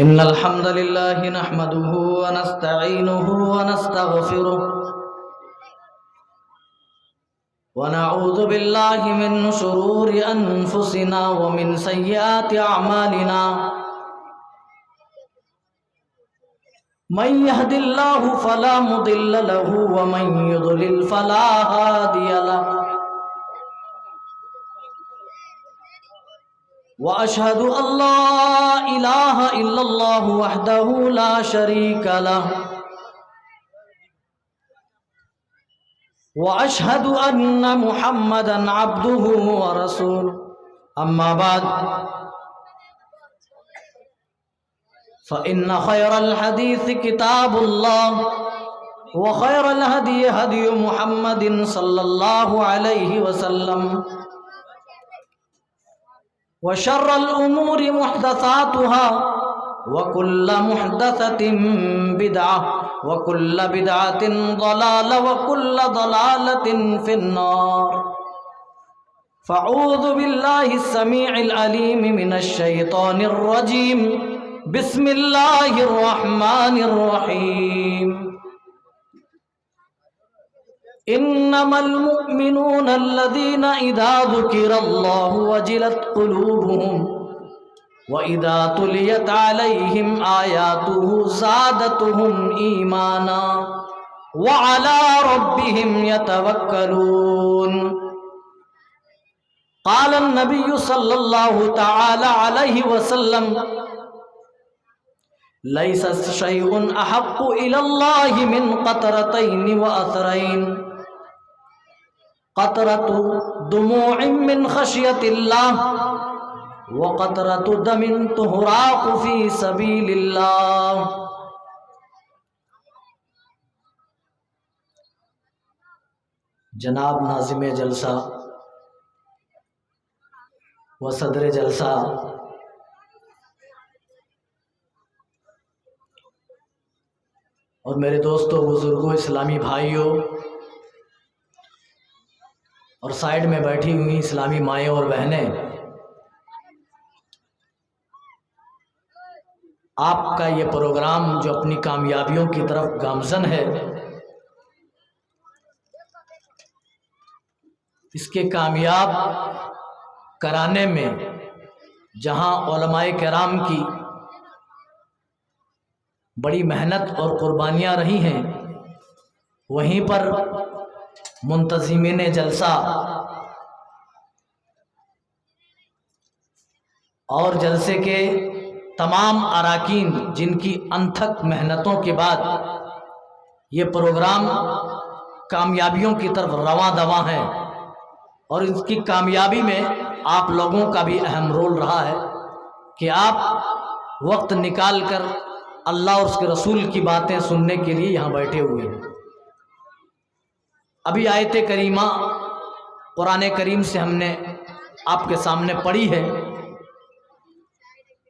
إن الحمد لله نحمده ونستعينه ونستغفره ونعوذ بالله من شرور أنفسنا ومن سيئات أعمالنا من يهد الله فلا مضل له ومن يضلل فلا هادي له وأشهد أن لا إله إلا الله وحده لا شريك له وأشهد أن محمدا عبده ورسوله أما بعد فإن خير الحديث كتاب الله وخير الهدي هدي محمد صلى الله عليه وسلم وشر الأمور محدثاتها وكل محدثة بدعة وكل بدعة ضلالة وكل ضلالة في النار فأعوذ بالله السميع العليم من الشيطان الرجيم بسم الله الرحمن الرحيم إنما المؤمنون الذين إذا ذكر الله وجلت قلوبهم وإذا تليت عليهم آياته زادتهم إيمانا وعلى ربهم يتوكلون قال النبي صلى الله تعالى عليه وسلم ليس شيء أحق إلى الله من قطرتين وأثرين قطرة دموع من خشية الله وقطرة دم تهراق في سبيل الله جناب ناظم جلسہ و صدر جلسہ اور میرے دوستوں بزرگوں اسلامی بھائیوں اور سائیڈ میں بیٹھی ہوئی اسلامی مائیں اور بہنیں، آپ کا یہ پروگرام جو اپنی کامیابیوں کی طرف گامزن ہے، اس کے کامیاب کرانے میں جہاں علماء کرام کی بڑی محنت اور قربانیاں رہی ہیں، وہیں پر منتظمین جلسہ اور جلسے کے تمام اراکین جن کی انتھک محنتوں کے بعد یہ پروگرام کامیابیوں کی طرف رواں دواں ہے، اور اس کی کامیابی میں آپ لوگوں کا بھی اہم رول رہا ہے کہ آپ وقت نکال کر اللہ اور اس کے رسول کی باتیں سننے کے لیے یہاں بیٹھے ہوئے ہیں۔ ابھی آیت کریمہ قرآن کریم سے ہم نے آپ کے سامنے پڑھی ہے،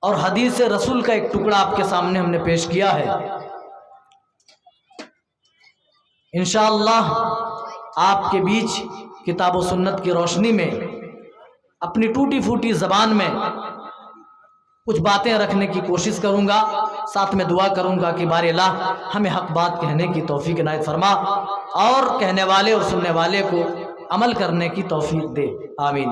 اور حدیث رسول کا ایک ٹکڑا آپ کے سامنے ہم نے پیش کیا ہے۔ انشاءاللہ آپ کے بیچ کتاب و سنت کی روشنی میں اپنی ٹوٹی پھوٹی زبان میں کچھ باتیں رکھنے کی کوشش کروں گا، ساتھ میں دعا کروں گا کہ بار الہ ہمیں حق بات کہنے کی توفیق عنایت فرما اور کہنے والے اور سننے والے کو عمل کرنے کی توفیق دے، آمین۔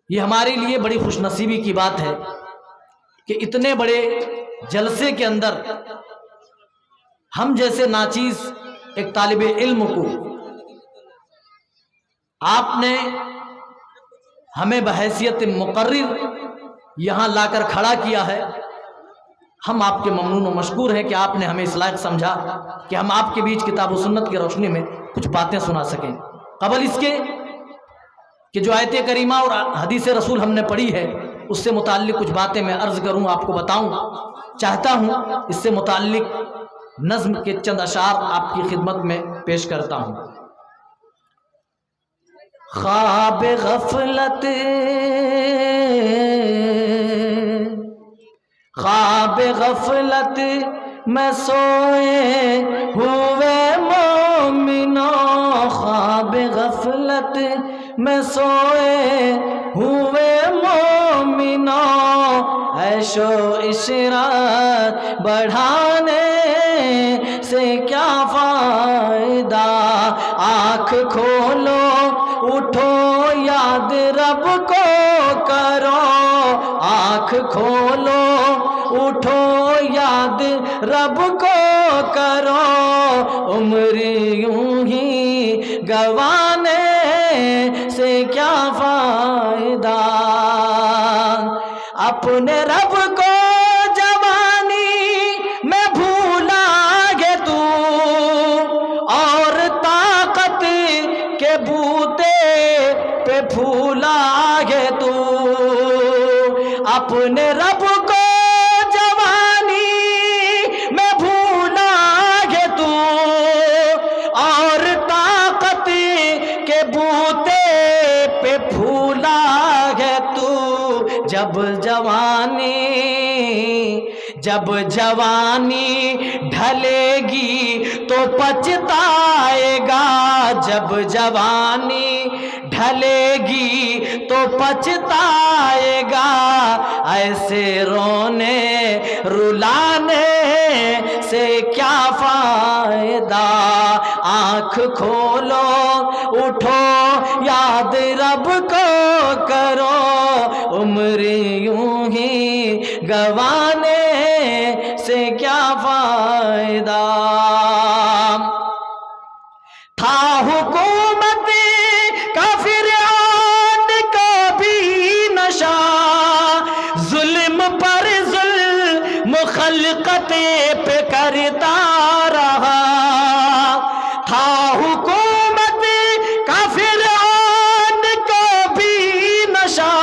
یہ ہمارے لیے بڑی خوش نصیبی کی بات ہے کہ اتنے بڑے جلسے کے اندر ہم جیسے ناچیز ایک طالب علم کو آپ نے ہمیں بحیثیت مقرر یہاں لا کر کھڑا کیا ہے۔ ہم آپ کے ممنون و مشکور ہیں کہ آپ نے ہمیں اس لائق سمجھا کہ ہم آپ کے بیچ کتاب و سنت کی روشنی میں کچھ باتیں سنا سکیں۔ قبل اس کے کہ جو آیت کریمہ اور حدیث رسول ہم نے پڑھی ہے اس سے متعلق کچھ باتیں میں عرض کروں، آپ کو بتاؤں چاہتا ہوں، اس سے متعلق نظم کے چند اشعار آپ کی خدمت میں پیش کرتا ہوں۔ خواب غفلت خواب غفلت میں سوئے ہوئے مومنوں، خواب غفلت میں سوئے ہوئے عیش و عشرت بڑھانے سے کیا فائدہ، آنکھ کھولو اٹھو یاد رب کو کرو، آنکھ کھولو اٹھو یاد رب کو کرو، عمر یوں ہی گوانے سے کیا فائدہ، اپنے رب کو جوانی میں بھولا گے تو، اور طاقت کے بوتے پہ پھولا گے تو، اپنے رب کو جوانی میں بھولا گے تو، اور طاقت کے بوتے پہ پھولا گے تو، جب جوانی ڈھلے گی تو پچھتائے گا، جب جوانی ڈھلے گی تو پچھتائے گا، ایسے رونے رلانے سے کیا فائدہ، آنکھ کھولو اٹھو یاد رب کو کرو، عمر یوں ہی گوانے سے کیا فائدہ، تھا حکومت کا فرعون کا بھی نشہ، ظلم پر ظلم خلقت پہ کرتا رہا، تھا حکومت کا فرعون کا بھی نشہ،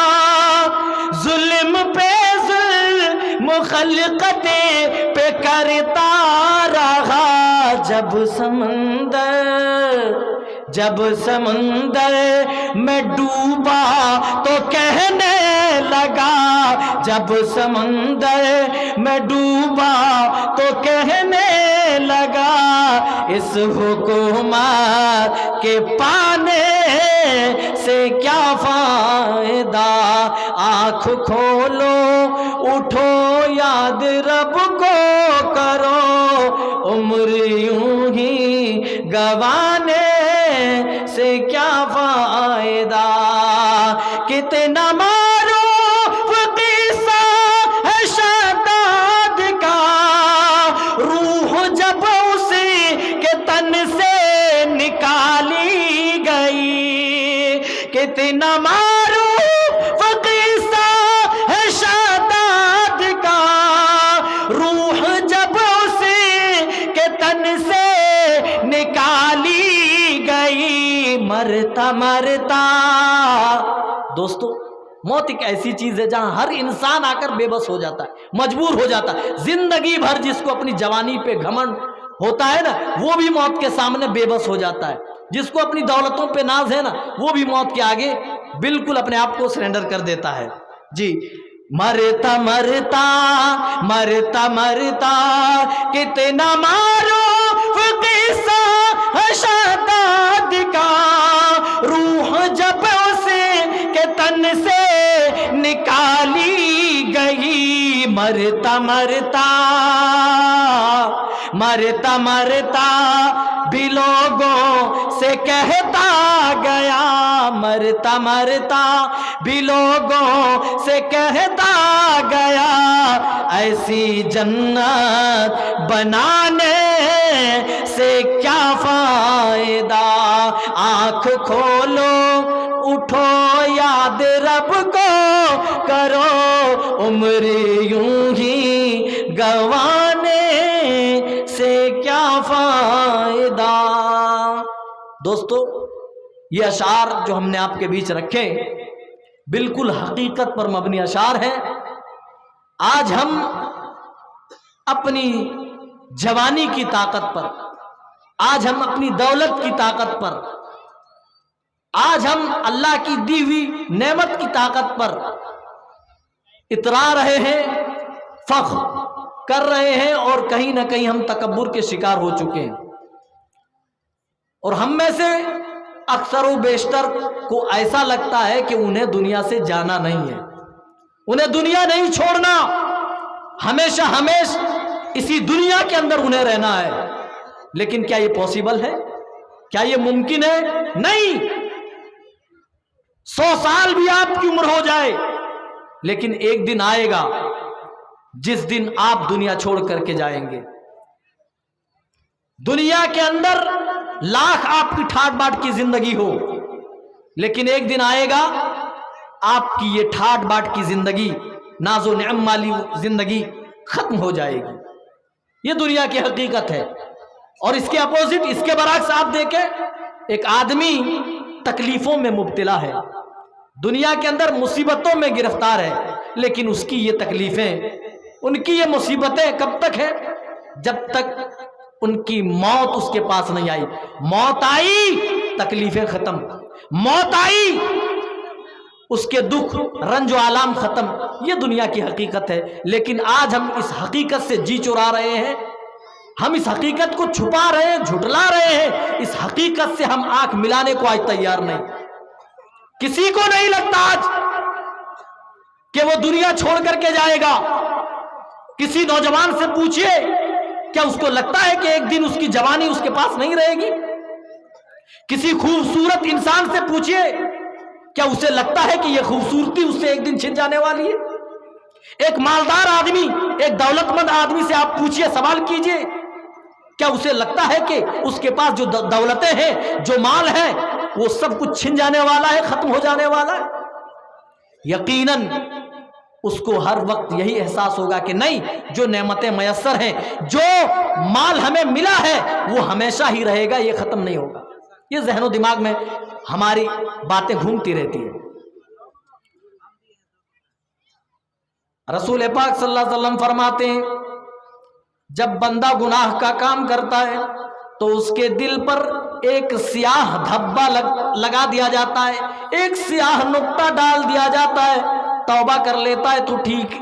ظلم پہ ظلم خلقت پہ کرتا رہا، جب سمندر میں ڈوبا تو کہنے لگا، جب سمندر میں ڈوبا تو کہنے لگا، اس حکومت کے پانے سے کیا فائدہ، آنکھ کھولو اٹھو یاد رب کو کرو، عمر یوں ہی گوانے سے کیا فائدہ، کتنا معروف قصہ ہے شاداد کا، روح جب اسی کے تن سے نکالی گئی، کتنا معروف قصہ ہے شاداد کا، روح جب اسی کے تن سے نکالی گئی، مرتا مرتا، دوستو موت ایک ایسی چیز ہے جہاں ہر انسان آ کر بے بس ہو جاتا ہے، مجبور ہو جاتا ہے، زندگی بھر جس کو اپنی جوانی پہ گھمنڈ ہوتا ہے نا، وہ بھی موت کے سامنے بے بس ہو جاتا ہے، جس کو اپنی دولتوں پہ ناز ہے نا، وہ بھی موت کے آگے بالکل اپنے آپ کو سرنڈر کر دیتا ہے، جی، مرتا مرتا مرتا مرتا کتنا معروف قصہ ہے شاداد کا، روح جب اسے کے تن سے نکالی گئی، مرتا مرتا مرتا مرتا بھی لوگوں سے کہتا گیا، مرتا مرتا بھی لوگوں سے کہتا گیا، ایسی جنت بنانے سے کیا فائدہ، آنکھ کھولو اٹھو یاد رب کو کرو، عمر یوں ہی گوانے سے کیا فائدہ۔ دوستو یہ اشعار جو ہم نے آپ کے بیچ رکھے بالکل حقیقت پر مبنی اشعار ہیں۔ آج ہم اپنی جوانی کی طاقت پر، آج ہم اپنی دولت کی طاقت پر، آج ہم اللہ کی دی ہوئی نعمت کی طاقت پر اترا رہے ہیں، فخر کر رہے ہیں، اور کہیں نہ کہیں ہم تکبر کے شکار ہو چکے ہیں۔ اور ہم میں سے اکثر و بیشتر کو ایسا لگتا ہے کہ انہیں دنیا سے جانا نہیں ہے، انہیں دنیا نہیں چھوڑنا، ہمیشہ اسی دنیا کے اندر انہیں رہنا ہے۔ لیکن کیا یہ پاسبل ہے؟ کیا یہ ممکن ہے؟ نہیں۔ 100 سال بھی آپ کی عمر ہو جائے، لیکن ایک دن آئے گا جس دن آپ دنیا چھوڑ کر کے جائیں گے۔ دنیا کے اندر لاکھ آپ کی ٹھاٹ باٹ کی زندگی ہو، لیکن ایک دن آئے گا آپ کی یہ ٹھاٹ باٹ کی زندگی، ناز و نعم والی زندگی ختم ہو جائے گی۔ یہ دنیا کی حقیقت ہے۔ اور اس کے اپوزٹ، اس کے برعکس آپ دیکھیں، ایک آدمی تکلیفوں میں مبتلا ہے، دنیا کے اندر مصیبتوں میں گرفتار ہے، لیکن اس کی یہ تکلیفیں، ان کی یہ مصیبتیں کب تک ہے؟ جب تک ان کی موت اس کے پاس نہیں آئی۔ موت آئی، تکلیفیں ختم، موت آئی، اس کے دکھ رنج و آلام ختم۔ یہ دنیا کی حقیقت ہے۔ لیکن آج ہم اس حقیقت سے جی چرا رہے ہیں، ہم اس حقیقت کو چھپا رہے ہیں، جھٹلا رہے ہیں۔ اس حقیقت سے ہم آنکھ ملانے کو آج تیار نہیں۔ کسی کو نہیں لگتا آج کہ وہ دنیا چھوڑ کر کے جائے گا۔ کسی نوجوان سے پوچھئے، کیا اس کو لگتا ہے کہ ایک دن اس کی جوانی اس کے پاس نہیں رہے گی؟ کسی خوبصورت انسان سے پوچھئے، کیا اسے لگتا ہے کہ یہ خوبصورتی اس سے ایک دن چھن جانے والی ہے؟ ایک مالدار آدمی، ایک دولت مند آدمی سے آپ پوچھئے، سوال کیجئے، کیا اسے لگتا ہے کہ اس کے پاس جو دولتیں ہیں، جو مال ہے، وہ سب کچھ چھن جانے والا ہے، ختم ہو جانے والا ہے؟ یقیناً اس کو ہر وقت یہی احساس ہوگا کہ نہیں، جو نعمتیں میسر ہیں، جو مال ہمیں ملا ہے، وہ ہمیشہ ہی رہے گا، یہ ختم نہیں ہوگا۔ یہ ذہن و دماغ میں ہماری باتیں گھومتی رہتی ہیں۔ رسول پاک صلی اللہ علیہ وسلم فرماتے ہیں، جب بندہ گناہ کا کام کرتا ہے تو اس کے دل پر ایک سیاہ دھبا لگا دیا جاتا ہے، ایک سیاہ نقطہ ڈال دیا جاتا ہے، توبہ کر لیتا ہے تو ٹھیک،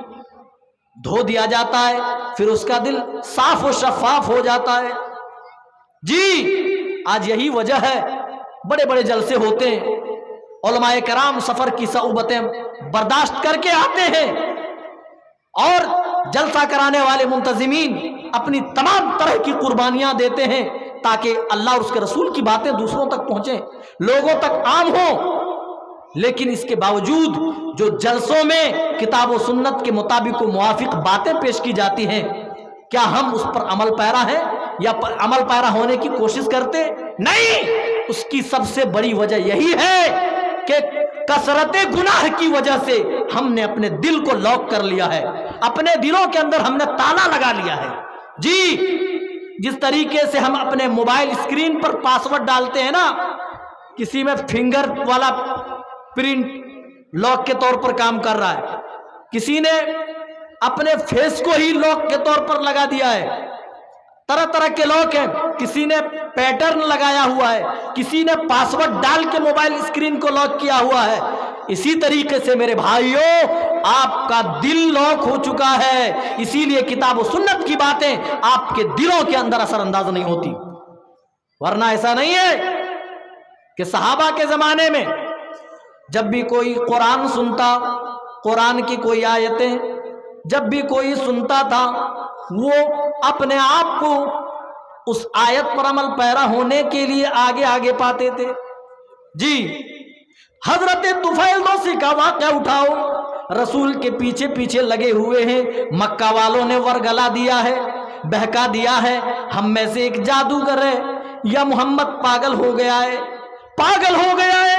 دھو دیا جاتا ہے، پھر اس کا دل صاف و شفاف ہو جاتا ہے۔ جی آج یہی وجہ ہے، بڑے بڑے جلسے ہوتے ہیں، علماء کرام سفر کی صعوبتیں برداشت کر کے آتے ہیں، اور جلسہ کرانے والے منتظمین اپنی تمام طرح کی قربانیاں دیتے ہیں تاکہ اللہ اور اس کے رسول کی باتیں دوسروں تک پہنچیں، لوگوں تک عام ہوں۔ لیکن اس کے باوجود جو جلسوں میں کتاب و سنت کے مطابق و موافق باتیں پیش کی جاتی ہیں، کیا ہم اس پر عمل پیرا ہیں یا عمل پیرا ہونے کی کوشش کرتے؟ نہیں۔ اس کی سب سے بڑی وجہ یہی ہے کہ کثرت گناہ کی وجہ سے ہم نے اپنے دل کو لاک کر لیا ہے، اپنے دلوں کے اندر ہم نے تالا لگا لیا ہے۔ جی جس طریقے سے ہم اپنے موبائل اسکرین پر پاسورڈ ڈالتے ہیں نا، کسی میں فنگر والا پرنٹ لاک کے طور پر کام کر رہا ہے، کسی نے اپنے فیس کو ہی لاک کے طور پر لگا دیا ہے، طرح طرح کے لاک ہیں، کسی نے پیٹرن لگایا ہوا ہے، کسی نے پاسورڈ ڈال کے موبائل اسکرین کو لاک کیا ہوا ہے۔ اسی طریقے سے میرے بھائیوں، آپ کا دل لاک ہو چکا ہے، اسی لیے کتاب و سنت کی باتیں آپ کے دلوں کے اندر اثر انداز نہیں ہوتی۔ ورنہ ایسا نہیں ہے کہ صحابہ کے زمانے میں جب بھی کوئی قرآن سنتا، قرآن کی کوئی آیتیں جب بھی کوئی سنتا تھا، وہ اپنے آپ کو اس آیت پر عمل پیرا ہونے کے لیے آگے آگے پاتے تھے۔ جی حضرت طفیل دوسی کا واقعہ اٹھاؤ، رسول کے پیچھے پیچھے لگے ہوئے ہیں، مکہ والوں نے ورگلا دیا ہے، بہکا دیا ہے، ہم میں سے ایک جادوگر ہے یا محمد پاگل ہو گیا ہے، پاگل ہو گیا ہے،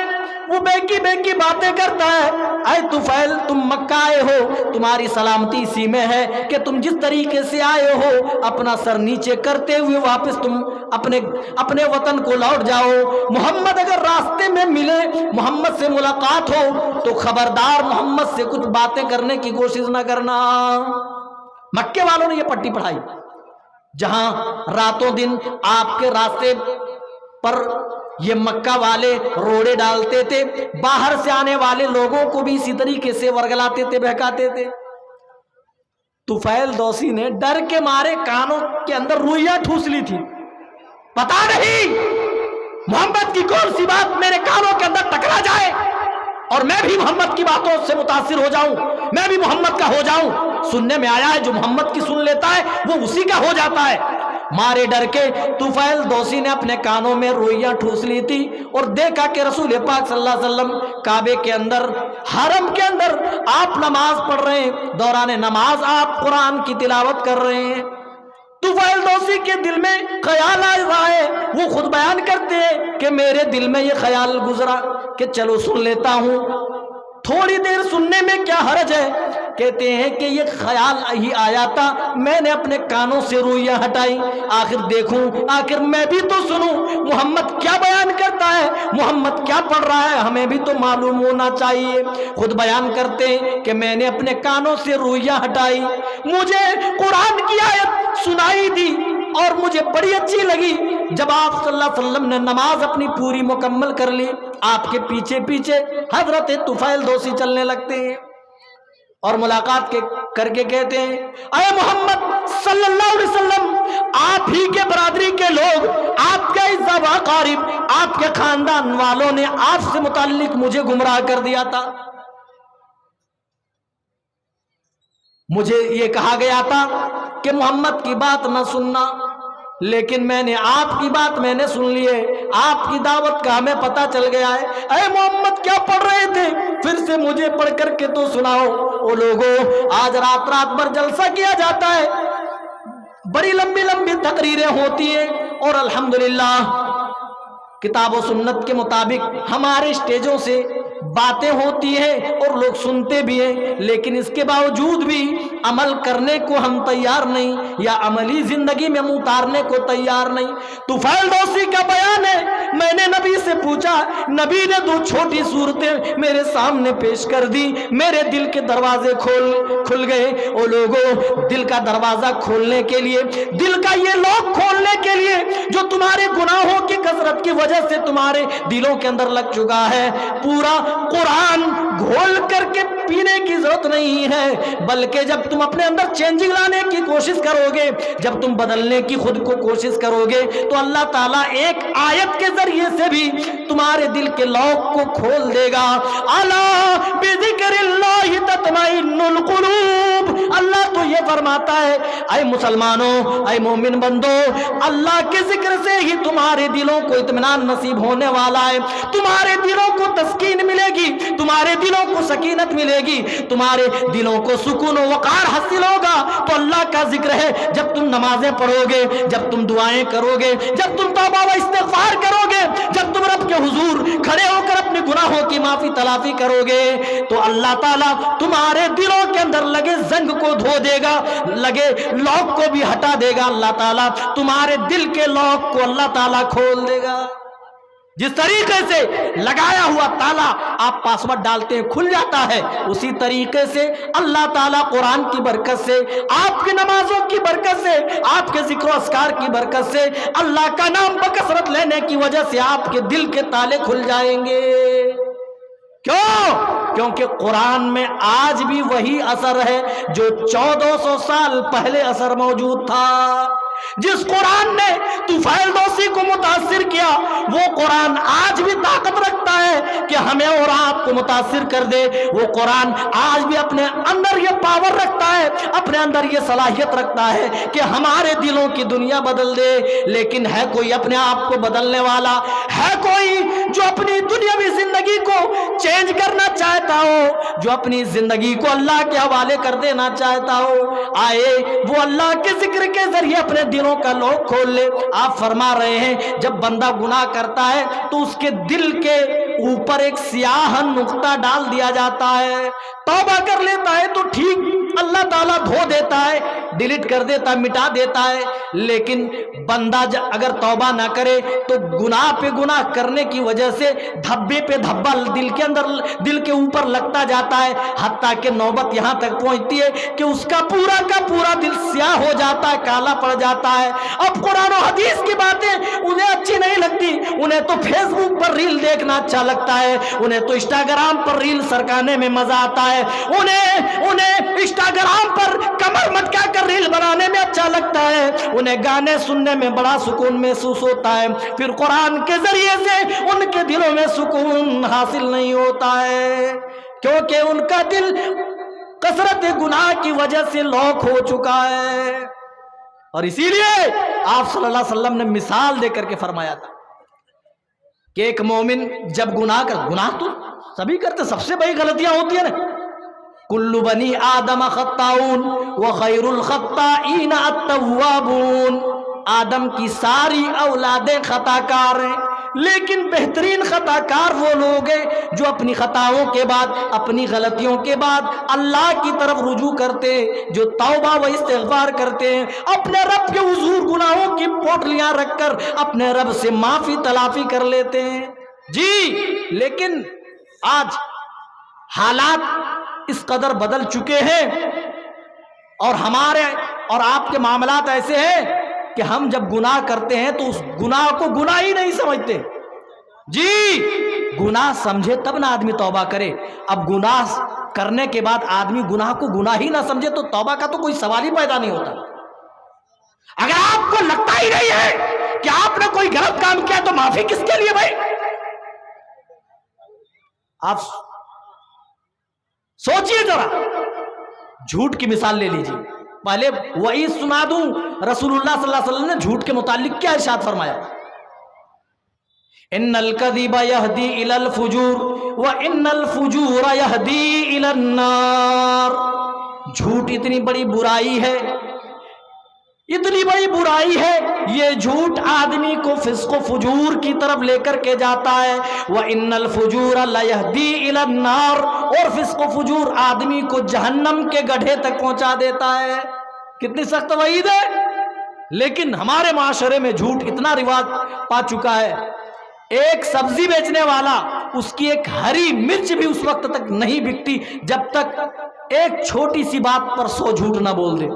وہ بیکی بیکی باتیں کرتا ہے۔ اے طفیل، تم مکہ آئے ہو، تمہاری سلامتی اسی میں ہے کہ تم جس طریقے سے آئے ہو اپنا سر نیچے کرتے ہوئے واپس تم اپنے وطن کو لوٹ جاؤ۔ محمد اگر راستے میں ملے، محمد سے ملاقات ہو تو خبردار محمد سے کچھ باتیں کرنے کی کوشش نہ کرنا۔ مکے والوں نے یہ پٹی پڑھائی، جہاں راتوں دن آپ کے راستے پر یہ مکہ والے روڑے ڈالتے تھے، باہر سے آنے والے لوگوں کو بھی اسی طریقے سے ورگلاتے تھے، بہکاتے تھے۔ طفیل دوسی نے ڈر کے مارے کانوں کے اندر روئیاں ٹھوس لی تھی، پتا نہیں محمد کی کون سی بات میرے کانوں کے اندر ٹکرا جائے، اور میں بھی محمد کی باتوں سے متاثر ہو جاؤں، میں بھی محمد کا ہو جاؤں۔ سننے میں آیا ہے جو محمد کی سن لیتا ہے وہ اسی کا ہو جاتا ہے۔ مارے ڈر کے طفیل دوسی نے اپنے کانوں میں روئیاں ٹھوس لی تھی اور دیکھا کہ رسول پاک صلی اللہ علیہ وسلم کعبے کے اندر، حرم کے اندر آپ نماز پڑھ رہے ہیں، دوران نماز آپ قرآن کی تلاوت کر رہے ہیں۔ طفیل دوسی کے دل میں خیال آ رہا ہے، وہ خود بیان کرتے ہیں کہ میرے دل میں یہ خیال گزرا کہ چلو سن لیتا ہوں، تھوڑی دیر سننے میں کیا حرج ہے۔ کہتے ہیں کہ یہ خیال ہی آیا تھا، میں نے اپنے کانوں سے روئیاں ہٹائی، آخر دیکھوں، آخر میں بھی تو سنوں محمد کیا بیان کرتا ہے، محمد کیا پڑھ رہا ہے، ہمیں بھی تو معلوم ہونا چاہیے۔ خود بیان کرتے ہیں کہ میں نے اپنے کانوں سے روئیاں ہٹائی، مجھے قرآن کی آیت سنائی دی اور مجھے بڑی اچھی لگی۔ جب آپ صلی اللہ علیہ وسلم نے نماز اپنی پوری مکمل کر لی، آپ کے پیچھے پیچھے حضرت طفیل دوسی چلنے لگتے ہیں اور ملاقات کر کے کہتے ہیں، اے محمد صلی اللہ علیہ وسلم، آپ ہی کے برادری کے لوگ، آپ کے عزیز و اقارب، آپ کے خاندان والوں نے آپ سے متعلق مجھے گمراہ کر دیا تھا۔ مجھے یہ کہا گیا تھا کہ محمد کی بات نہ سننا، لیکن میں نے آپ کی بات میں نے سن لی ہے، آپ کی دعوت کا ہمیں پتہ چل گیا ہے۔ اے محمد کیا پڑھ رہے تھے، پھر سے مجھے پڑھ کر کے تو سناؤ۔ او لوگوں، آج رات رات بھر جلسہ کیا جاتا ہے، بڑی لمبی لمبی تقریریں ہوتی ہیں اور الحمدللہ کتاب و سنت کے مطابق ہمارے اسٹیجوں سے باتیں ہوتی ہیں اور لوگ سنتے بھی ہیں، لیکن اس کے باوجود بھی عمل کرنے کو ہم تیار نہیں، یا عملی زندگی میں ہم اتارنے کو تیار نہیں۔ طفیل دوسی کا بیان ہے، میں نے نبی سے پوچھا، نبی نے دو چھوٹی صورتیں میرے سامنے پیش کر دی، میرے دل کے دروازے کھل گئے۔ او لوگوں، دل کا دروازہ کھولنے کے لیے، دل کا یہ لاک کھولنے کے لیے جو تمہارے گناہوں کی کثرت کی وجہ سے تمہارے دلوں کے اندر لگ چکا ہے، پورا قرآن گھول کر کے پینے کی ضرورت نہیں ہے، بلکہ جب تم اپنے اندر چینجنگ لانے کی کوشش کرو گے، جب تم بدلنے کی خود کو کوشش کرو گے، تو اللہ تعالیٰ ایک آیت کے ذریعے سے بھی تمہارے دل کے لاک کو کھول دے گا۔ الا بذکر اللہ تطمئن القلوب، اللہ تو یہ فرماتا ہے، اے مسلمانوں، اے مومن بندو، اللہ کے ذکر سے ہی تمہارے دلوں کو اطمینان نصیب ہونے والا ہے، تمہارے دلوں کو تسکین ملے گی، تمہارے دلوں کو سکینت ملے گی، تمہارے دلوں کو سکون و وقار حاصل ہوگا۔ تو اللہ کا ذکر ہے، جب تم نمازیں پڑھو گے، جب تم دعائیں کرو گے، جب تم توبہ و استغفار کرو گے، جب تم رب کے حضور کھڑے ہو کر اپنے گناہوں کی معافی تلافی کرو گے، تو اللہ تعالیٰ تمہارے دلوں کے اندر لگے زنگ کو دھو دے گا، لگے لاک کو بھی ہٹا دے گا۔ اللہ تعالیٰ تمہارے دل کے لاک کو اللہ تعالیٰ کھول دے گا۔ جس طریقے سے لگایا ہوا تالا آپ پاسورڈ ڈالتے ہیں کھل جاتا ہے، اسی طریقے سے اللہ تعالیٰ قرآن کی برکت سے، آپ کی نمازوں کی برکت سے، آپ کے ذکر و اذکار کی برکت سے، اللہ کا نام بکثرت لینے کی وجہ سے آپ کے دل کے تالے کھل جائیں گے۔ کیوں؟ کیونکہ قرآن میں آج بھی وہی اثر ہے جو 1400 سال پہلے اثر موجود تھا۔ جس قرآن نے طفیل دوسی کو متاثر کیا، وہ قرآن آج بھی طاقت رکھتا ہے کہ ہمیں اور آپ کو متاثر کر دے۔ وہ قرآن آج بھی اپنے اندر یہ پاور رکھتا ہے، اپنے اندر یہ صلاحیت رکھتا ہے کہ ہمارے دلوں کی دنیا بدل دے۔ لیکن ہے کوئی اپنے آپ کو بدلنے والا؟ ہے کوئی جو اپنی دنیاوی زندگی کو چینج کرنا چاہتا ہو، جو اپنی زندگی کو اللہ کے حوالے کر دینا چاہتا ہو؟ آئے وہ اللہ کے ذکر کے ذریعے اپنے دلوں کا لوک کھول لے۔ آپ فرما رہے ہیں جب بندہ گناہ کرتا ہے تو اس کے دل کے اوپر ایک سیاہ نقطہ ڈال دیا جاتا ہے، توبہ کر لیتا ہے تو ٹھیک، اللہ تعالیٰ دھو دیتا ہے، ڈیلیٹ کر دیتا ہے، مٹا دیتا ہے۔ لیکن بندہ اگر توبہ نہ کرے تو گناہ پہ گناہ کرنے کی وجہ سے دھبے پہ دھبا دل کے اوپر لگتا جاتا ہے، حتیٰ کہ نوبت یہاں تک پہنچتی ہے کہ اس کا پورا دل سیاہ ہو جاتا ہے، کالا پڑ جاتا ہے۔ اب قرآن و حدیث کی باتیں انہیں اچھی نہیں لگتی، انہیں تو فیس بک پر ریل دیکھنا اچھا لگتا ہے, انہیں تو انسٹاگرام پر ریل سرکانے میں مزہ آتا ہے, انہیں انسٹاگرام پر کمر مٹکا کر ریل بنانے میں اچھا لگتا ہے, انہیں گانے سننے میں بڑا سکون محسوس ہوتا ہے, پھر قرآن کے ذریعے سے ان کے دلوں میں سکون حاصل نہیں ہوتا ہے, کیونکہ ان کا دل کثرت گناہ کی وجہ سے لوک ہو چکا ہے. اور اسی لیے آپ صلی اللہ علیہ وسلم نے مثال دے کر کے فرمایا تھا کہ ایک مومن جب گناہ تو سبھی کرتے, سب سے بڑی غلطیاں ہوتی ہیں نا, کل بنی آدم خطاؤن وخیر الخطائین التوابون, آدم کی ساری اولادیں خطا کار ہیں, لیکن بہترین خطا کار وہ لوگ ہیں جو اپنی خطاؤں کے بعد, اپنی غلطیوں کے بعد اللہ کی طرف رجوع کرتے ہیں, جو توبہ و استغفار کرتے ہیں, اپنے رب کے حضور گناہوں کی پوٹلیاں رکھ کر اپنے رب سے معافی تلافی کر لیتے ہیں. جی لیکن آج حالات اس قدر بدل چکے ہیں اور ہمارے اور آپ کے معاملات ایسے ہیں کہ ہم جب گناہ کرتے ہیں تو اس گناہ کو گناہ ہی نہیں سمجھتے. جی گناہ سمجھے تب نہ آدمی توبہ کرے, اب گناہ کرنے کے بعد آدمی گناہ کو گناہ ہی نہ سمجھے تو توبہ کا تو کوئی سوال ہی پیدا نہیں ہوتا. اگر آپ کو لگتا ہی نہیں ہے کہ آپ نے کوئی غلط کام کیا تو معافی کس کے لیے بھائی؟ آپ سوچئے ذرا, جھوٹ کی مثال لے لیجیے. پہلے وہی سنا دوں, رسول اللہ صلی اللہ علیہ وسلم نے جھوٹ کے متعلق کیا ارشاد فرمایا؟ ان الکذب یہدی الی الفجور وان الفجور یہدی الی النار. جھوٹ اتنی بڑی برائی ہے, اتنی بڑی برائی ہے, یہ جھوٹ آدمی کو فسق و فجور کی طرف لے کر کے جاتا ہے. وَإِنَّ الْفُجُورَ لَيَهْدِي إِلَى النَّارِ, اور فسق و فجور آدمی کو جہنم کے گڑھے تک پہنچا دیتا ہے. کتنی سخت وعید ہے, لیکن ہمارے معاشرے میں جھوٹ اتنا رواج پا چکا ہے. ایک سبزی بیچنے والا, اس کی ایک ہری مرچ بھی اس وقت تک نہیں بکتی جب تک ایک چھوٹی سی بات پر 100 جھوٹ نہ بول دے.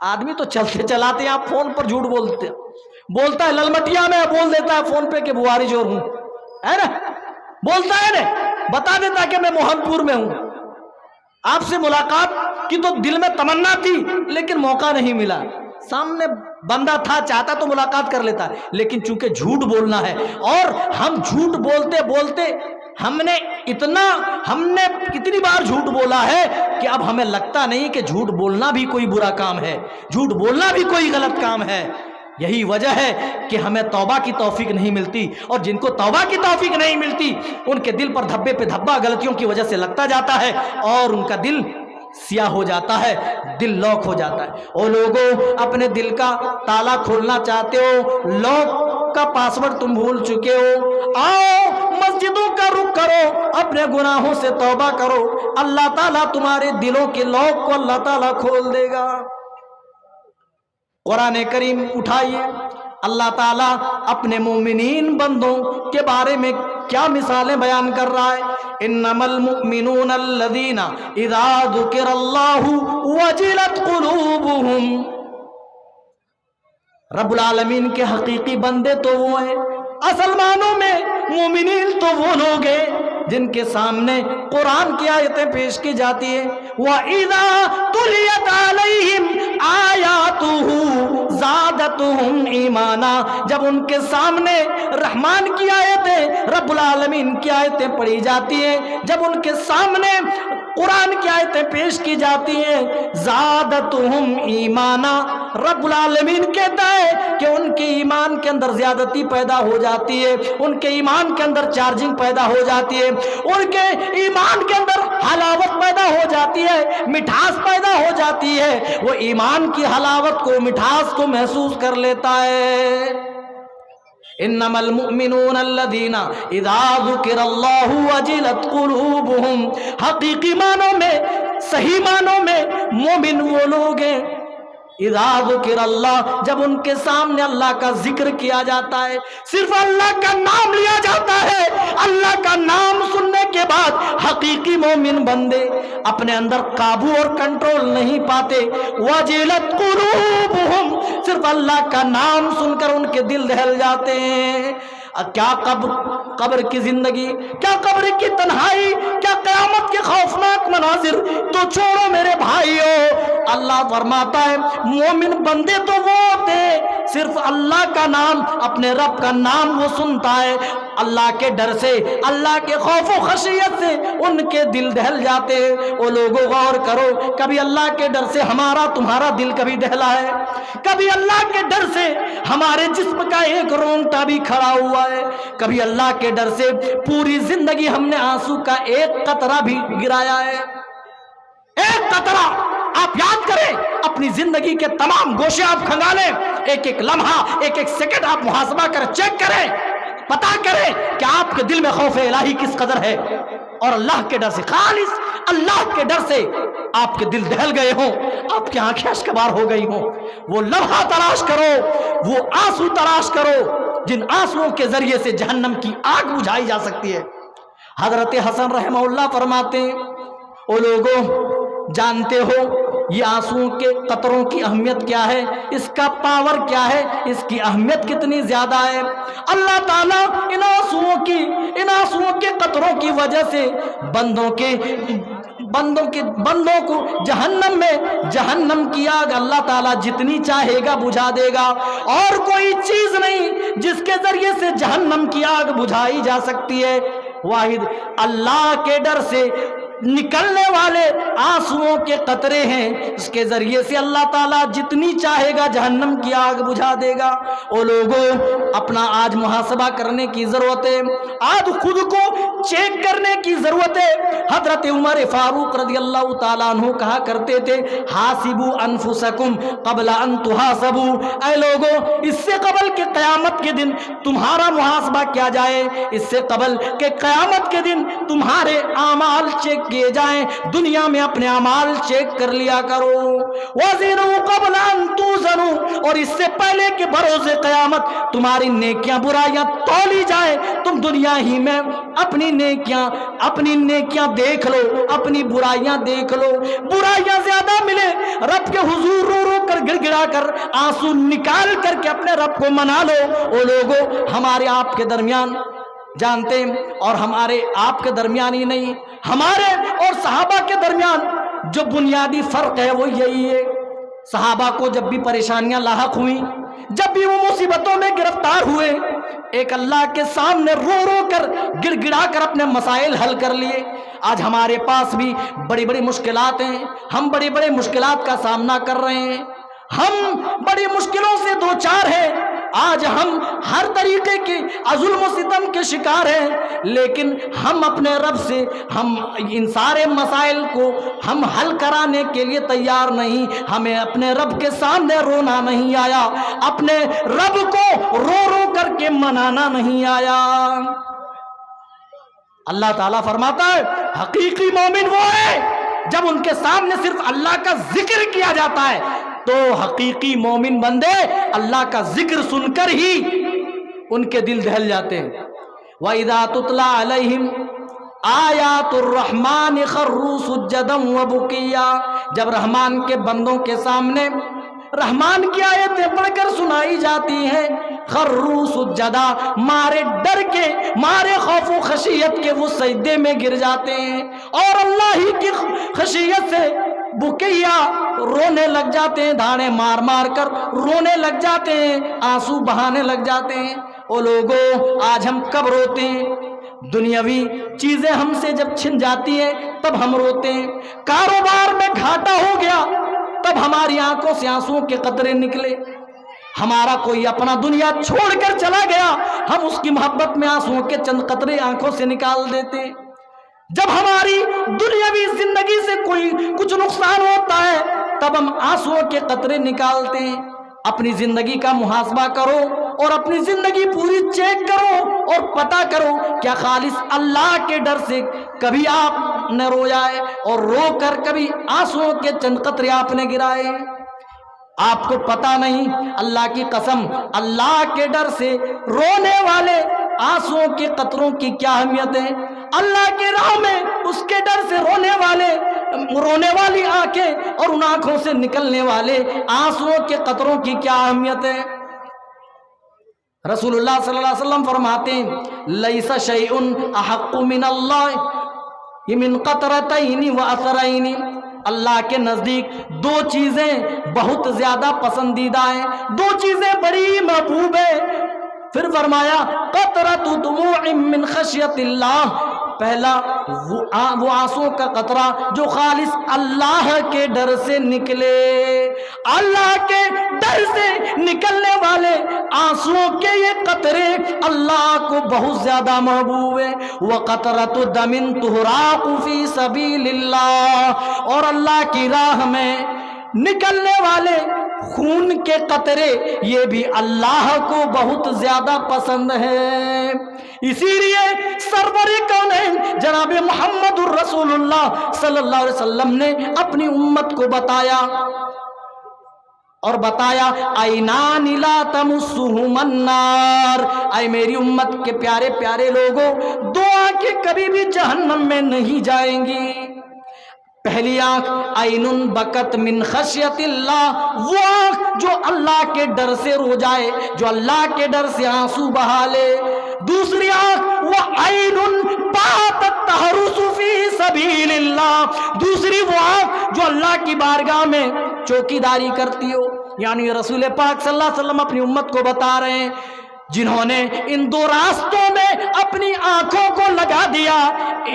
آدمی تو چلتے چلاتے ہیں, آپ فون پر جھوٹ بولتے ہیں, بولتا ہے للمٹیا میں, بول دیتا ہے فون پہ کہ بواری جور ہوں, ہے نا, بولتا ہے نا, بتا دیتا کہ میں موہن پور میں ہوں. آپ سے ملاقات کی تو دل میں تمنا تھی لیکن موقع نہیں ملا. سامنے بندہ تھا, چاہتا تو ملاقات کر لیتا, لیکن چونکہ جھوٹ بولنا ہے, اور ہم جھوٹ بولتے بولتے ہم نے کتنی بار جھوٹ بولا ہے کہ اب ہمیں لگتا نہیں کہ جھوٹ بولنا بھی کوئی برا کام ہے, جھوٹ بولنا بھی کوئی غلط کام ہے. یہی وجہ ہے کہ ہمیں توبہ کی توفیق نہیں ملتی, اور جن کو توبہ کی توفیق نہیں ملتی ان کے دل پر دھبے پہ دھبا غلطیوں کی وجہ سے لگتا جاتا ہے, اور ان کا دل سیاہ ہو جاتا ہے, دل لاک ہو جاتا ہے. او لوگوں, اپنے دل کا تالا کھولنا چاہتے ہو, لاک کا پاسورڈ تم بھول چکے ہو, آؤ مسجدوں کا رخ کرو, اپنے گناہوں سے توبہ کرو, اللہ تعالیٰ تمہارے دلوں کے لاک کو اللہ تعالیٰ کھول دے گا. قرآن کریم اٹھائیے, اللہ تعالیٰ اپنے مومنین بندوں کے بارے میں کیا مثالیں بیان کر رہا ہے. انما المؤمنون الذین اذا ذکر اللہ وجلت قلوبہم. رب العالمین کے حقیقی بندے تو وہ ہیں, اصل معنوں میں مومنین تو وہ لوگ ہیں جن کے سامنے قرآن کی آیتیں پیش کی جاتی ہیں. وَإِذَا تُلِيَتْ عَلَيْهِمْ آيَاتُهُ زَادَتْهُمْ إِيمَانًا, جب ان کے سامنے رحمان کی آیتیں, رب العالمین کی آیتیں پڑھی جاتی ہیں, جب ان کے سامنے قرآن کی آیتیں پیش کی جاتی ہیں, زَادَتْهُمْ إِيمَانًا, رب العالمین کہتا ہے کہ ان کے ایمان کے اندر زیادتی پیدا ہو جاتی ہے, ان کے ایمان کے اندر چارجنگ پیدا ہو جاتی ہے, ان کے ایمان کے اندر حلاوت پیدا ہو جاتی ہے, مٹھاس پیدا ہو جاتی ہے. وہ ایمان کی حلاوت کو, مٹھاس کو محسوس کر لیتا ہے. انما المؤمنون الذین اذا ذکر اللہ وجلت قلوبہم, حقیقی معنوں میں, صحیح معنوں میں مومن وہ لوگ ہیں اذا ذکر اللہ, جب ان کے سامنے اللہ کا ذکر کیا جاتا ہے, صرف اللہ کا نام لیا جاتا ہے, اللہ کا نام سننے کے بعد حقیقی مومن بندے اپنے اندر قابو اور کنٹرول نہیں پاتے. وجلت قلوبہم, صرف اللہ کا نام سن کر ان کے دل دہل جاتے ہیں. کیا قبر کی زندگی، کیا قبر کی تنہائی، کیا قیامت کے خوفناک مناظر، تو چھوڑو میرے بھائیو۔ اللہ فرماتا ہے مومن بندے تو وہ ہوتے صرف اللہ کا نام، اپنے رب کا نام وہ سنتا ہے، اللہ کے ڈر سے، اللہ کے خوف و خشیت سے ان کے دل دہل جاتے ہیں۔ وہ لوگوں غور کرو، کبھی اللہ کے ڈر سے ہمارا تمہارا دل کبھی دہلا ہے؟ کبھی اللہ کے ڈر سے ہمارے جسم کا ایک رونگٹا بھی کھڑا ہوا ہے؟ کبھی اللہ کے ڈر سے پوری زندگی ہم نے آنسو کا ایک قطرہ بھی گرایا ہے؟ ایک قطرہ آپ یاد کریں، اپنی زندگی کے تمام گوشے آپ کھنگالیں، ایک ایک لمحہ، ایک ایک سیکنڈ آپ محاسبہ کر چیک کریں، پتا کریں کہ آپ کے دل میں خوف الہی کس قدر ہے، اور اللہ کے ڈر سے، خالص اللہ کے ڈر سے آپ کے دل دہل گئے ہوں، آپ کی آنکھیں اشکبار ہو گئی ہوں۔ وہ لمحہ تلاش کرو، وہ آنسو تلاش کرو جن آنسوؤں کے ذریعے سے جہنم کی آگ بجھائی جا سکتی ہے۔ حضرت حسن رحمہ اللہ فرماتے ہیں او لوگوں جانتے ہو یہ آنسوؤں کے قطروں کی اہمیت کیا ہے، اس کا پاور کیا ہے، اس کی اہمیت کتنی زیادہ ہے؟ اللہ تعالیٰ ان آنسوؤں کے قطروں کی وجہ سے بندوں کو جہنم کی آگ اللہ تعالیٰ جتنی چاہے گا بجھا دے گا، اور کوئی چیز نہیں جس کے ذریعے سے جہنم کی آگ بجھائی جا سکتی ہے، واحد اللہ کے ڈر سے نکلنے والے آنسوؤں کے قطرے ہیں، اس کے ذریعے سے اللہ تعالیٰ جتنی چاہے گا جہنم کی آگ بجھا دے گا۔ او لوگوں اپنا آج محاسبہ کرنے کی ضرورت ہے، آج خود کو چیک کرنے کی ضرورت ہے۔ حضرت عمر فاروق رضی اللہ تعالیٰ عنہ کہا کرتے تھے حاسبوا انفسکم قبل ان تحاسبوا، اے لوگوں اس سے قبل کہ قیامت کے دن تمہارا محاسبہ کیا جائے، اس سے قبل کہ قیامت کے دن تمہارے اعمال چیک کیے جائیں، دنیا میں اپنے اعمال چیک کر لیا کرو۔ وَزِنُوا قَبْلَ أَن تُوزَنُوا، اور اس سے پہلے کہ بروز قیامت تمہاری نیکیاں برائیاں تولی جائیں، تم دنیا ہی میں اپنی نیکیاں دیکھ لو، اپنی برائیاں دیکھ لو، برائیاں زیادہ ملے رب کے حضور رو رو کر گڑ گڑا کر آنسو نکال کر کے اپنے رب کو منا لو۔ وہ لوگوں ہمارے آپ کے درمیان جانتے ہیں، اور ہمارے آپ کے درمیان ہی نہیں، ہمارے اور صحابہ کے درمیان جو بنیادی فرق ہے وہ یہی ہے، صحابہ کو جب بھی پریشانیاں لاحق ہوئیں، جب بھی وہ مصیبتوں میں گرفتار ہوئے، ایک اللہ کے سامنے رو رو کر گڑ گڑا کر اپنے مسائل حل کر لیے۔ آج ہمارے پاس بھی بڑی بڑی مشکلات ہیں، ہم بڑی بڑی مشکلات کا سامنا کر رہے ہیں، ہم بڑی مشکلوں سے دوچار ہیں، آج ہم ہر طریقے کے ظلم و ستم کے شکار ہیں، لیکن ہم اپنے رب سے ہم ان سارے مسائل کو ہم حل کرانے کے لیے تیار نہیں۔ ہمیں اپنے رب کے سامنے رونا نہیں آیا، اپنے رب کو رو رو کر کے منانا نہیں آیا۔ اللہ تعالیٰ فرماتا ہے حقیقی مومن وہ ہے جب ان کے سامنے صرف اللہ کا ذکر کیا جاتا ہے تو حقیقی مومن بندے اللہ کا ذکر سن کر ہی ان کے دل دہل جاتے ہیں۔ وَإِذَا تُتْلَى عَلَيْهِمْ آیات الرحمن خروا سجدا وبکیا، جب رحمان کے بندوں کے سامنے رحمان کی آیتیں پڑھ کر سنائی جاتی ہیں، خروا سجدا، مارے ڈر کے، مارے خوف و خشیت کے وہ سجدے میں گر جاتے ہیں، اور اللہ ہی کی خشیت سے بکیا، رونے لگ جاتے ہیں، دھاڑے مار مار کر رونے لگ جاتے ہیں، آنسو بہانے لگ جاتے ہیں۔ او لوگوں آج ہم کب روتے ہیں؟ دنیاوی چیزیں ہم سے جب چھن جاتی ہیں تب ہم روتے ہیں، کاروبار میں گھاٹا ہو گیا تب ہماری آنکھوں سے آنسوؤں کے قطرے نکلے، ہمارا کوئی اپنا دنیا چھوڑ کر چلا گیا، ہم اس کی محبت میں آنسوؤں کے چند قطرے آنکھوں سے نکال دیتے۔ جب ہماری دنیاوی زندگی سے کوئی کچھ نقصان ہوتا ہے تب ہم آنسوؤں کے قطرے نکالتے ہیں۔ اپنی زندگی کا محاسبہ کرو اور اپنی زندگی پوری چیک کرو اور پتہ کرو کیا خالص اللہ کے ڈر سے کبھی آپ نے رویا ہے اور رو کر کبھی آنسوؤں کے چند قطرے آپ نے گرائے ہیں؟ آپ کو پتہ نہیں، اللہ کی قسم اللہ کے ڈر سے رونے والے آنسوؤں کے قطروں کی کیا اہمیت ہے، اللہ کے راہ میں اس کے ڈر سے رونے والی آنکھیں اور ان آنکھوں سے نکلنے والے آنسوؤں کے قطروں کی کیا اہمیت ہے۔ رسول اللہ صلی اللہ علیہ وسلم فرماتے ہیں لیس شیء احق من اللہ من قطرتین و اثرین، اللہ کے نزدیک دو چیزیں بہت زیادہ پسندیدہ ہیں، دو چیزیں بڑی محبوب ہیں۔ پھر فرمایا قطرۃ دموع من خشیت اللہ، پہلا وہ آنسو کا قطرہ جو خالص اللہ کے ڈر سے نکلے، اللہ کے ڈر سے نکلنے والے آنسوؤں کے یہ قطرے اللہ کو بہت زیادہ محبوب ہے۔ وقطرۃ دم تہراق فی سبیل اللہ، اور اللہ کی راہ میں نکلنے والے خون کے قطرے یہ بھی اللہ کو بہت زیادہ پسند ہے۔ اسی لیے سرور کونین جناب محمد الرسول اللہ صلی اللہ علیہ وسلم نے اپنی امت کو بتایا اور بتایا عینان لا تمسہما النار، اے میری امت کے پیارے پیارے لوگوں، دو آنکھیں کبھی بھی جہنم میں نہیں جائیں گی۔ پہلی آنکھ عین بکت من خشیت اللہ، وہ آنکھ جو اللہ کے ڈر سے رو جائے، جو اللہ کے ڈر سے آنسو بہا لے۔ دوسری آنکھ وہ عین باتت تحرس فی سبیل اللہ، دوسری وہ آنکھ جو اللہ کی بارگاہ میں چوکیداری کرتی ہو۔ یعنی رسول پاک صلی اللہ علیہ وسلم اپنی امت کو بتا رہے ہیں جنہوں نے ان دو راستوں میں اپنی آنکھوں کو لگا دیا،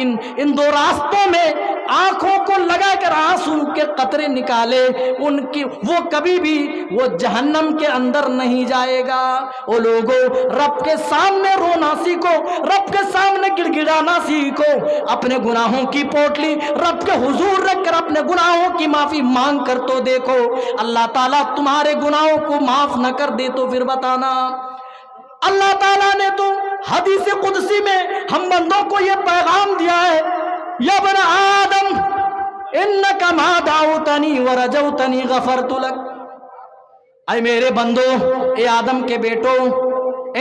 ان دو راستوں میں آنکھوں کو لگا کر آنسو کے قطرے نکالے، ان کی وہ کبھی بھی وہ جہنم کے اندر نہیں جائے گا۔ وہ لوگوں رب کے سامنے رونا سیکھو، رب کے سامنے گڑ گڑانا سیکھو، اپنے گناہوں کی پوٹلی رب کے حضور رکھ کر اپنے گناہوں کی معافی مانگ کر تو دیکھو، اللہ تعالیٰ تمہارے گناہوں کو معاف نہ کر دے تو پھر بتانا۔ اللہ تعالیٰ نے تو حدیث قدسی میں ہم بندوں کو یہ پیغام دیا ہے، یا بن آدم انک ما دعوتنی ورجوتنی غفرت لک، اے میرے بندو، اے آدم کے بیٹو،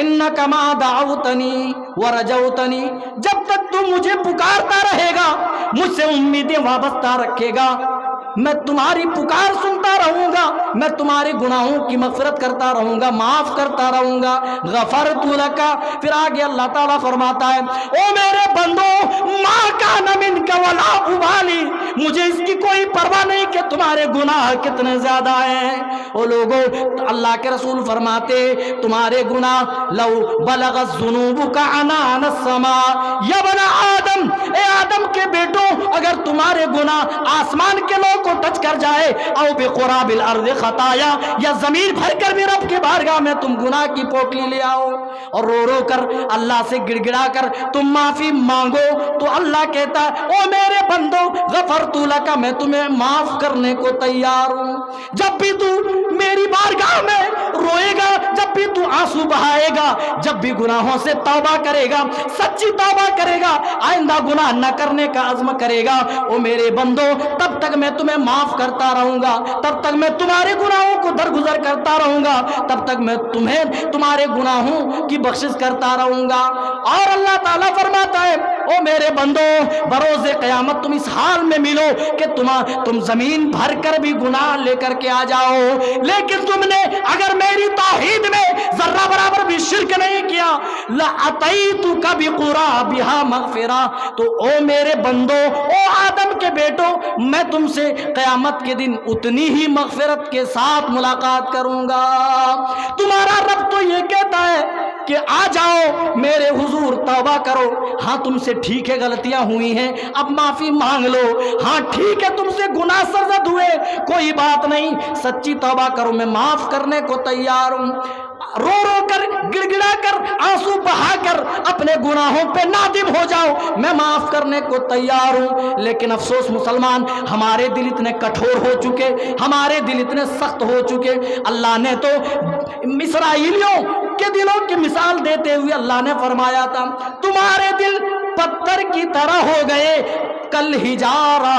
انک ما دعوتنی ورجوتنی، جب تک تو مجھے پکارتا رہے گا، مجھ سے امیدیں وابستہ رکھے گا، میں تمہاری پکار سنتا رہوں گا، میں تمہارے گناہوں کی مغفرت کرتا رہوں گا، معاف کرتا رہوں گا، غفرت لک۔ پھر آگے اللہ تعالیٰ فرماتا ہے او میرے بندو ما کان منک ولا ابالی، مجھے اس کی کوئی پرواہ نہیں کہ تمہارے گناہ کتنے زیادہ ہیں۔ او لوگوں، اللہ کے رسول فرماتے تمہارے گناہ لو بلغ الذنوب عنان السماء، یا بن آدم، اے آدم کے بیٹو، اگر تمہارے گناہ آسمان کے لوگ کو ٹچ کر جائے، او بقراب الارض خطایا، یا زمین بھر کر بھی رب کے بارگاہ میں تم گناہ کی پوٹلی لے آؤ اور رو رو کر اللہ سے گڑ گڑا کر تم معافی مانگو، تو اللہ کہتا ہے او میرے بندو غفرت لک، میں تمہیں معاف کرنے کو تیار ہوں۔ جب بھی تو میری بارگاہ میں روئے گا، جب بھی تو آنسو بہائے گا، جب بھی گناہوں سے توبہ کرے گا، سچی توبہ کرے گا، آئندہ گناہ نہ کرنے کا عزم کرے گا، او میرے بندو تب تک میں تمہیں معاف کرتا رہوں گا، تب تک میں تمہارے گناہوں کو درگزر کرتا رہوں گا، تب تک میں تمہیں تمہارے گناہوں کی بخشش کرتا رہوں گا۔ اور اللہ تعالیٰ فرماتا ہے او میرے بندو بروز قیامت تم اس حال میں ملو کہ تم زمین بھر کر بھی گناہ لے کر کے آ جاؤ، لیکن تم نے اگر میری توحید میں ذرہ برابر بھی شرک نہیں کیا، لَأَتَيْتُكَ بِقُرَابِهَا مَغْفِرَةً، تو او میرے بندو، او آدم کے بیٹو، میں تم سے قیامت کے دن اتنی ہی مغفرت کے ساتھ ملاقات کروں گا۔ تمہارا رب تو یہ کہتا ہے کہ آ جاؤ میرے حضور توبہ کرو، ہاں تم سے ٹھیک ہے غلطیاں ہوئی ہیں، اب معافی مانگ لو، ہاں ٹھیک ہے تم سے گناہ سرزد ہوئے، کوئی بات نہیں، سچی توبہ کرو، میں معاف کرنے کو تیار ہوں۔ رو رو کر گڑ گڑا کر آنسو بہا کر اپنے گناہوں پہ نادم ہو جاؤ، میں معاف کرنے کو تیار ہوں۔ لیکن افسوس مسلمان، ہمارے دل اتنے کٹھور ہو چکے، ہمارے دل اتنے سخت ہو چکے۔ اللہ نے تو اسرائیلیوں کے دلوں کی مثال دیتے ہوئے اللہ نے فرمایا تھا تمہارے دل پتھر کی طرح ہو گئے، کل ہجارہ،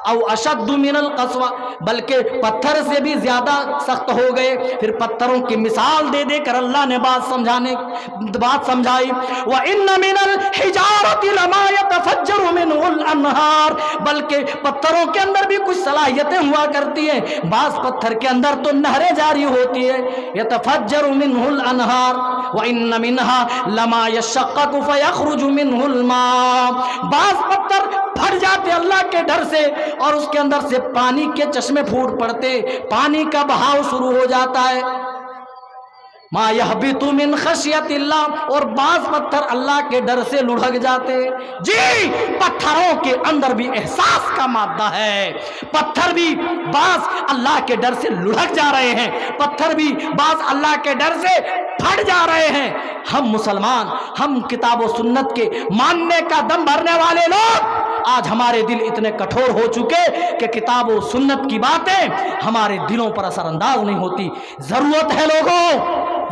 او اشد من القسوہ، بلکہ پتھر سے بھی زیادہ سخت ہو گئے۔ پھر پتھروں کی مثال دے دے کر اللہ نے بات سمجھائی۔ وَإِنَّ مِنَ الْحِجَارَةِ لَمَا يَتَفَجَّرُ مِنْهُ الْأَنْهَارُ، بلکہ پتھروں کے اندر بھی کچھ صلاحیتیں ہوا کرتی ہیں، بعض پتھر کے اندر تو نہریں جاری ہوتی ہے، يَتَفَجَّرُ مِنْهُ الْأَنْهَارُ وَإِنَّ مِنْهَا لَمَا يَشَّقَّقُ فَيَخْرُجُ مِنْهُ الْمَاءُ، بعض پتھر پھٹ جاتے اللہ کے ڈر سے اور اس کے اندر سے پانی کے چشمے پھوٹ پڑتے، پانی کا بہاؤ شروع ہو جاتا ہے۔ ما یحبط من خشیت اللہ، اور بعض پتھر اللہ کے ڈر سے لڑھک جاتے۔ جی پتھروں کے اندر بھی احساس کا مادہ ہے، پتھر بھی بعض اللہ کے ڈر سے لڑھک جا رہے ہیں، پتھر بھی بعض اللہ کے ڈر سے پھٹ جا رہے ہیں۔ ہم مسلمان، ہم کتاب و سنت کے ماننے کا دم بھرنے والے لوگ، آج ہمارے دل اتنے کٹھور ہو چکے کہ کتاب و سنت کی باتیں ہمارے دلوں پر اثر انداز نہیں ہوتی۔ ضرورت ہے لوگوں،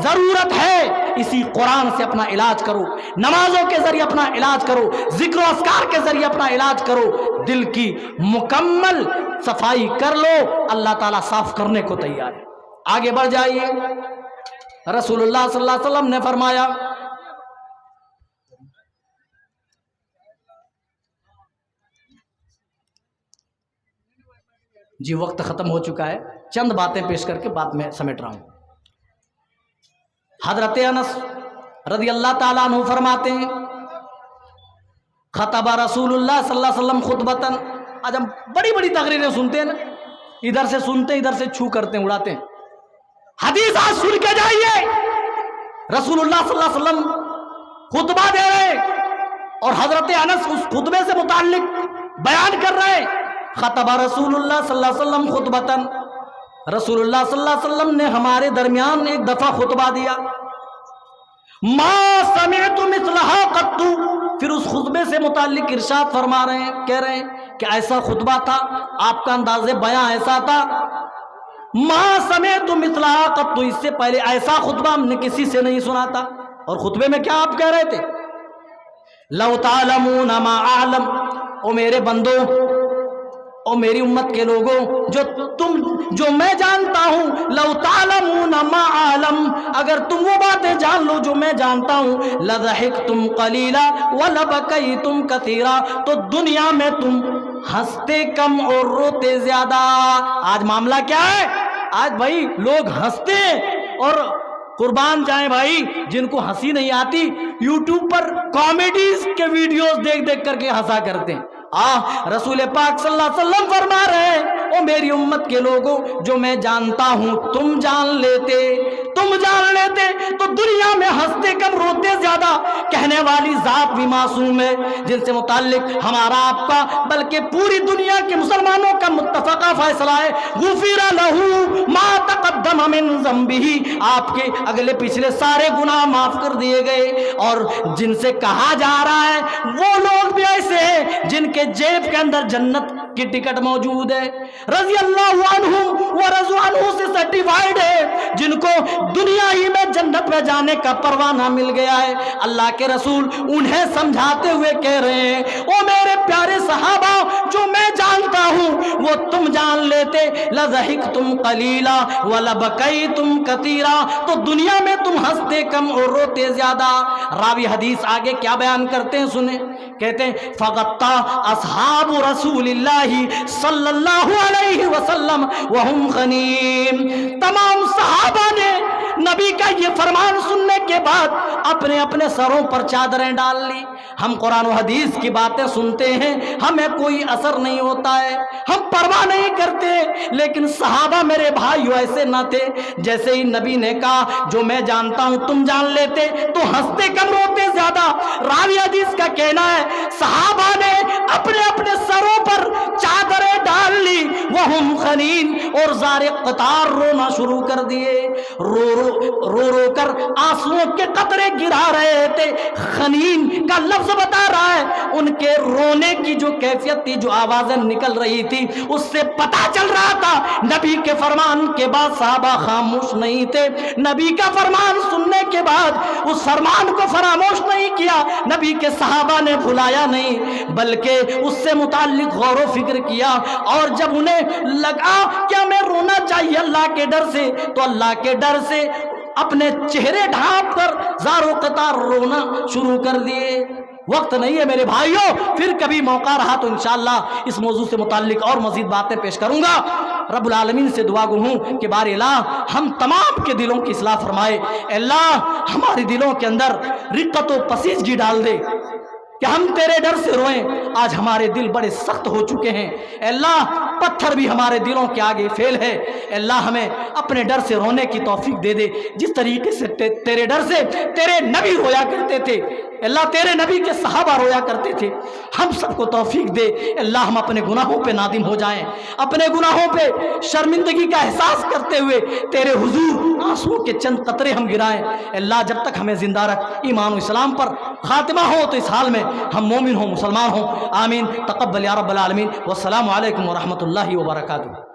ضرورت ہے، اسی قرآن سے اپنا علاج کرو، نمازوں کے ذریعے اپنا علاج کرو، ذکر و اذکار کے ذریعے اپنا علاج کرو، دل کی مکمل صفائی کر لو، اللہ تعالیٰ صاف کرنے کو تیار ہے۔ آگے بڑھ جائیے، رسول اللہ صلی اللہ علیہ وسلم نے فرمایا، جی وقت ختم ہو چکا ہے، چند باتیں پیش کر کے بعد میں سمیٹ رہا ہوں۔ حضرت انس رضی اللہ تعالیٰ عنہ فرماتے ہیں، خطب رسول اللہ صلی اللہ علیہ وسلم خطبتاً، آج ہم بڑی بڑی تقریریں سنتے ہیں نا، ادھر سے سنتے ادھر سے چھو کرتے ہیں، اڑاتے ہیں۔ حدیث آج سن کے جائیے، رسول اللہ صلی اللہ علیہ وسلم خطبہ دے رہے اور حضرت انس اس خطبے سے متعلق بیان کر رہے۔ خطب رسول اللہ صلی اللہ علیہ وسلم خطبتاً، رسول اللہ صلی اللہ علیہ وسلم نے ہمارے درمیان ایک دفعہ خطبہ دیا، ما سمعت مثلہا قط، پھر اس خطبے سے متعلق ارشاد فرما رہے ہیں، کہہ رہے ہیں کہ ایسا خطبہ تھا، آپ کا انداز بیان ایسا تھا، ما سمعت مثلہا قط، اس سے پہلے ایسا خطبہ ہم نے کسی سے نہیں سنا تھا۔ اور خطبے میں کیا آپ کہہ رہے تھے؟ لو تعلمون ما اعلم، او میرے بندو، او میری امت کے لوگوں، جو میں جانتا ہوں، لو تعلمون ما اعلم، اگر تم وہ باتیں جان لو جو میں جانتا ہوں، لضحکتم قلیلا ولبکیتم کثیرا، تو دنیا میں تم ہنستے کم اور روتے زیادہ۔ آج معاملہ کیا ہے؟ آج بھائی لوگ ہنستے ہیں، اور قربان جائیں بھائی جن کو ہنسی نہیں آتی، یوٹیوب پر کامیڈیز کے ویڈیوز دیکھ دیکھ کر کے ہنسا کرتے ہیں۔ رسول پاک صلی اللہ علیہ وسلم فرما رہے ہیں، او میری امت کے لوگوں، جو میں جانتا ہوں تم جان لیتے تو دنیا میں ہنستے کم روتے زیادہ۔ کہنے والی ذات بھی معصوم ہے، جن سے متعلق ہمارا آپ کا بلکہ پوری دنیا کے مسلمانوں کا متفقہ فیصلہ ہے، غفر لہ ما تقدم من ذنبہ، آپ کے اگلے پچھلے سارے گناہ معاف کر دیے گئے۔ اور جن سے کہا جا رہا ہے وہ لوگ بھی ایسے ہیں جن کے جیب کے اندر جنت کی ٹکٹ موجود ہے، رضی اللہ عنہم ورضوا عنہ سے سرٹیفائیڈ ہے، جن کو دنیا ہی میں جنت میں جانے کا پروانہ مل گیا ہے۔ اللہ کے رسول انہیں سمجھاتے ہوئے کہہ رہے ہیں، او میرے پیارے صحابہ، جو میں جانتا ہوں وہ تم جان لیتے، لضحکتم قلیلا ولبکیتم کثیرا، تو دنیا میں تم ہنستے کم اور روتے زیادہ۔ راوی حدیث آگے کیا بیان کرتے ہیں سنیں، کہتے ہیں فغطا اصحاب رسول اللہ صلی اللہ علیہ وسلم وہم غنیم، تمام صحابہ نے نبی کا یہ فرمان سننے کے بعد اپنے اپنے سروں پر چادریں ڈال لی۔ ہم قرآن و حدیث کی باتیں سنتے ہیں، ہمیں کوئی اثر نہیں ہوتا ہے، ہم پرواہ نہیں کرتے، لیکن صحابہ میرے بھائیو ایسے نہ تھے۔ جیسے ہی نبی نے کہا جو میں جانتا ہوں تم جان لیتے، تو ہنستے کم روتے زیادہ۔ راوی حدیث کا کہنا ہے صحابہ نے اپنے اپنے سروں پر چادریں ڈال لی، وہ لهم خنین، اور زار قطار رونا شروع کر دیے، رو کر آنسوؤں کے قطرے گرا رہے تھے۔ خنین کا لفظ بتا رہا ہے ان کے رونے کی جو کیفیت تھی، جو آوازیں نکل رہی تھی، اس سے پتہ چل رہا تھا نبی کے فرمان کے بعد صحابہ خاموش نہیں تھے، نبی کا فرمان سننے کے بعد اس فرمان کو فراموش نہیں کیا، نبی کے صحابہ نے بھلایا نہیں، بلکہ اس سے متعلق غور و فکر کیا، اور جب انہیں لگا کہ ہمیں رونا چاہیے اللہ کے ڈر سے، تو اللہ کے ڈر سے اپنے چہرے ڈھانپ کر زار و قطار رونا شروع کر دیے۔ وقت نہیں ہے میرے بھائیوں، پھر کبھی موقع رہا تو انشاءاللہ اس موضوع سے متعلق اور مزید باتیں پیش کروں گا۔ رب العالمین سے دعا گو ہوں کہ بار الہ ہم تمام کے دلوں کی اصلاح فرمائے، اللہ ہمارے دلوں کے اندر رقت و پسیجگی ڈال دے کہ ہم تیرے ڈر سے روئیں۔ آج ہمارے دل بڑے سخت ہو چکے ہیں، اے اللہ پتھر بھی ہمارے دلوں کے آگے فیل ہے، اے اللہ ہمیں اپنے ڈر سے رونے کی توفیق دے دے، جس طریقے سے تیرے ڈر سے تیرے نبی رویا کرتے تھے، اے اللہ تیرے نبی کے صحابہ رویا کرتے تھے، ہم سب کو توفیق دے، اے اللہ ہم اپنے گناہوں پہ نادم ہو جائیں، اپنے گناہوں پہ شرمندگی کا احساس کرتے ہوئے تیرے حضور آنسوؤں کے چند قطرے ہم گرائیں، اے اللہ جب تک ہمیں زندہ رکھ، ایمان و اسلام پر خاتمہ ہو تو اس حال میں ہم مومن ہوں، مسلمان ہوں، آمین۔ تقبل یا رب العالمین، والسلام علیکم ورحمۃ اللہ وبرکاتہ۔